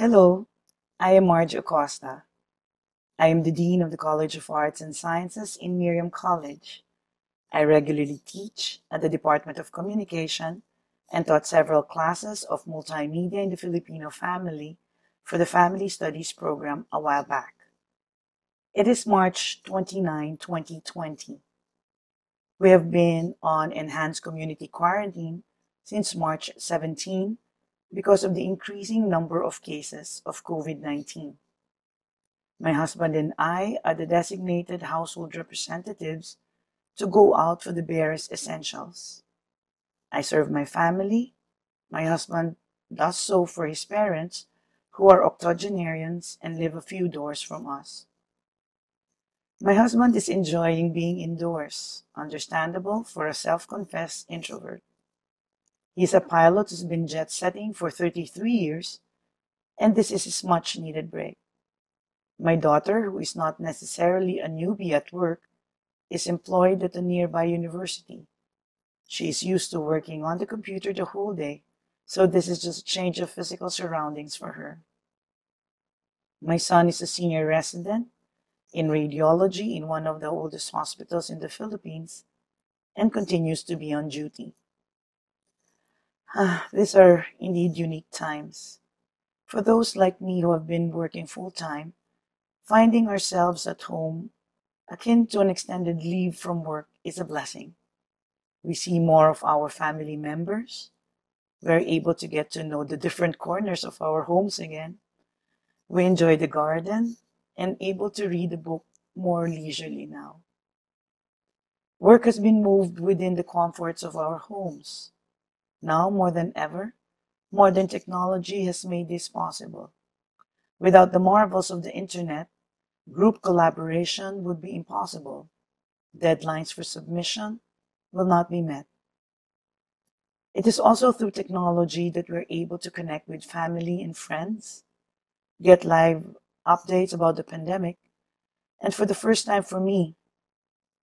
Hello, I am Margie Acosta. I am the Dean of the College of Arts and Sciences in Miriam College. I regularly teach at the Department of Communication and taught several classes of multimedia in the Filipino family for the Family Studies program a while back. It is March 29, 2020. We have been on enhanced community quarantine since March 17 because of the increasing number of cases of COVID-19. My husband and I are the designated household representatives to go out for the barest essentials. I serve my family. My husband does so for his parents, who are octogenarians and live a few doors from us. My husband is enjoying being indoors, understandable for a self-confessed introvert. He's a pilot who's been jet-setting for 33 years, and this is his much-needed break. My daughter, who is not necessarily a newbie at work, is employed at a nearby university. She is used to working on the computer the whole day, so this is just a change of physical surroundings for her. My son is a senior resident in radiology in one of the oldest hospitals in the Philippines and continues to be on duty. These are indeed unique times. For those like me who have been working full-time, finding ourselves at home, akin to an extended leave from work, is a blessing. We see more of our family members. We're able to get to know the different corners of our homes again. We enjoy the garden and able to read a book more leisurely now. Work has been moved within the comforts of our homes. Now more than ever, modern technology has made this possible. Without the marvels of the internet, group collaboration would be impossible. Deadlines for submission will not be met. It is also through technology that we're able to connect with family and friends, get live updates about the pandemic, and for the first time for me,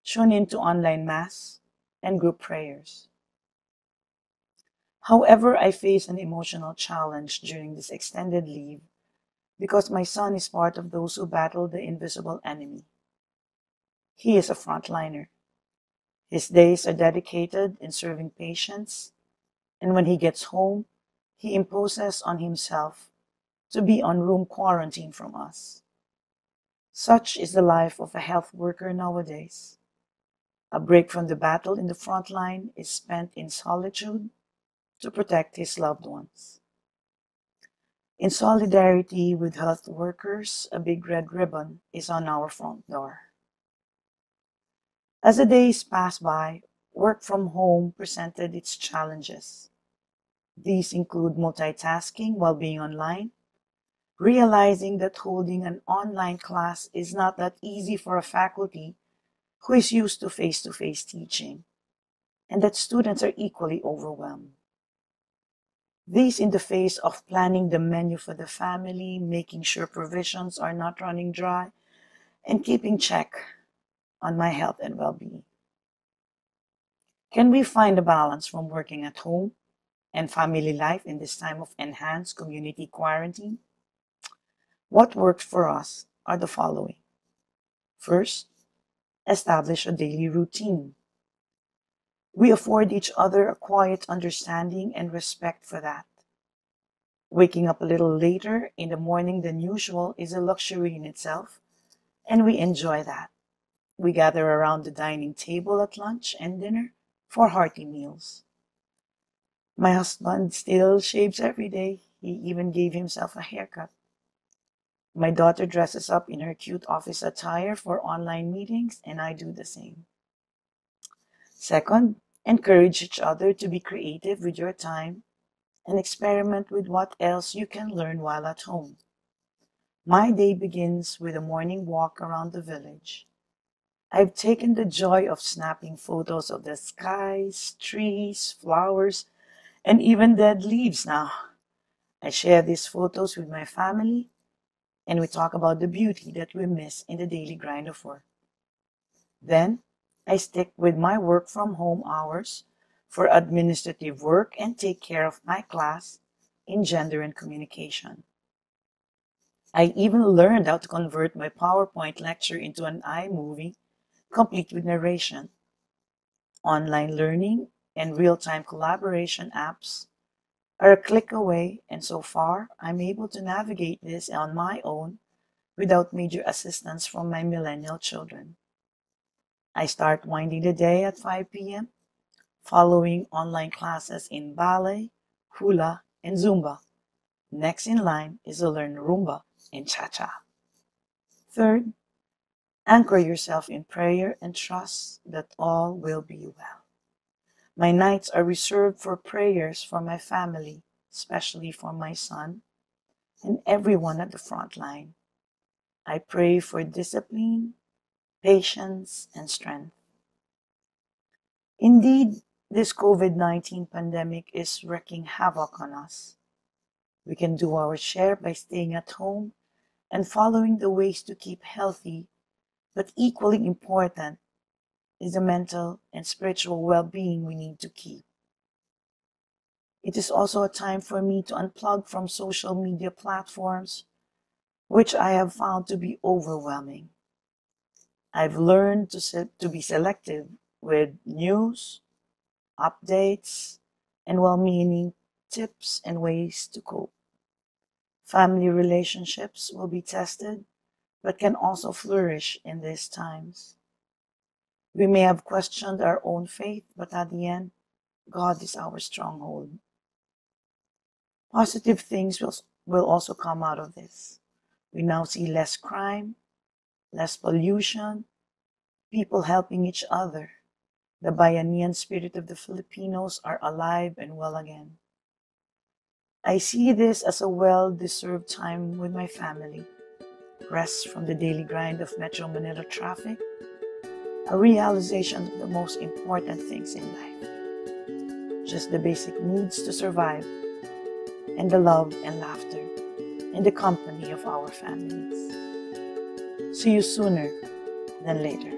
tune into online mass and group prayers. However, I face an emotional challenge during this extended leave because my son is part of those who battle the invisible enemy. He is a frontliner. His days are dedicated in serving patients, and when he gets home, he imposes on himself to be on room quarantine from us. Such is the life of a health worker nowadays. A break from the battle in the front line is spent in solitude to protect his loved ones. In solidarity with health workers, a big red ribbon is on our front door. As the days passed by, work from home presented its challenges. These include multitasking while being online, realizing that holding an online class is not that easy for a faculty who is used to face-to-face teaching, and that students are equally overwhelmed. These in the face of planning the menu for the family, making sure provisions are not running dry, and keeping check on my health and well-being. Can we find a balance from working at home and family life in this time of enhanced community quarantine? What works for us are the following. First, establish a daily routine. We afford each other a quiet understanding and respect for that. Waking up a little later in the morning than usual is a luxury in itself, and we enjoy that. We gather around the dining table at lunch and dinner for hearty meals. My husband still shaves every day. He even gave himself a haircut. My daughter dresses up in her cute office attire for online meetings, and I do the same. Second, encourage each other to be creative with your time and experiment with what else you can learn while at home. My day begins with a morning walk around the village. I've taken the joy of snapping photos of the skies, trees, flowers, and even dead leaves now. I share these photos with my family, and we talk about the beauty that we miss in the daily grind of work. Then, I stick with my work from home hours for administrative work and take care of my class in gender and communication. I even learned how to convert my PowerPoint lecture into an iMovie, complete with narration. Online learning and real-time collaboration apps are a click away, and so far, I'm able to navigate this on my own without major assistance from my millennial children. I start winding the day at 5 p.m., following online classes in ballet, hula, and Zumba. Next in line is to learn Rumba and Cha-Cha. Third, anchor yourself in prayer and trust that all will be well. My nights are reserved for prayers for my family, especially for my son and everyone at the front line. I pray for discipline, patience, and strength. Indeed, this COVID-19 pandemic is wreaking havoc on us. We can do our share by staying at home and following the ways to keep healthy, but equally important is the mental and spiritual well-being we need to keep. It is also a time for me to unplug from social media platforms, which I have found to be overwhelming. I've learned to be selective with news, updates, and well-meaning tips and ways to cope. Family relationships will be tested, but can also flourish in these times. We may have questioned our own faith, but at the end, God is our stronghold. Positive things will also come out of this. We now see less crime, less pollution, people helping each other. The bayanihan spirit of the Filipinos are alive and well again. I see this as a well-deserved time with my family. Rest from the daily grind of Metro Manila traffic, a realization of the most important things in life. Just the basic needs to survive, and the love and laughter in the company of our families. See you sooner than later.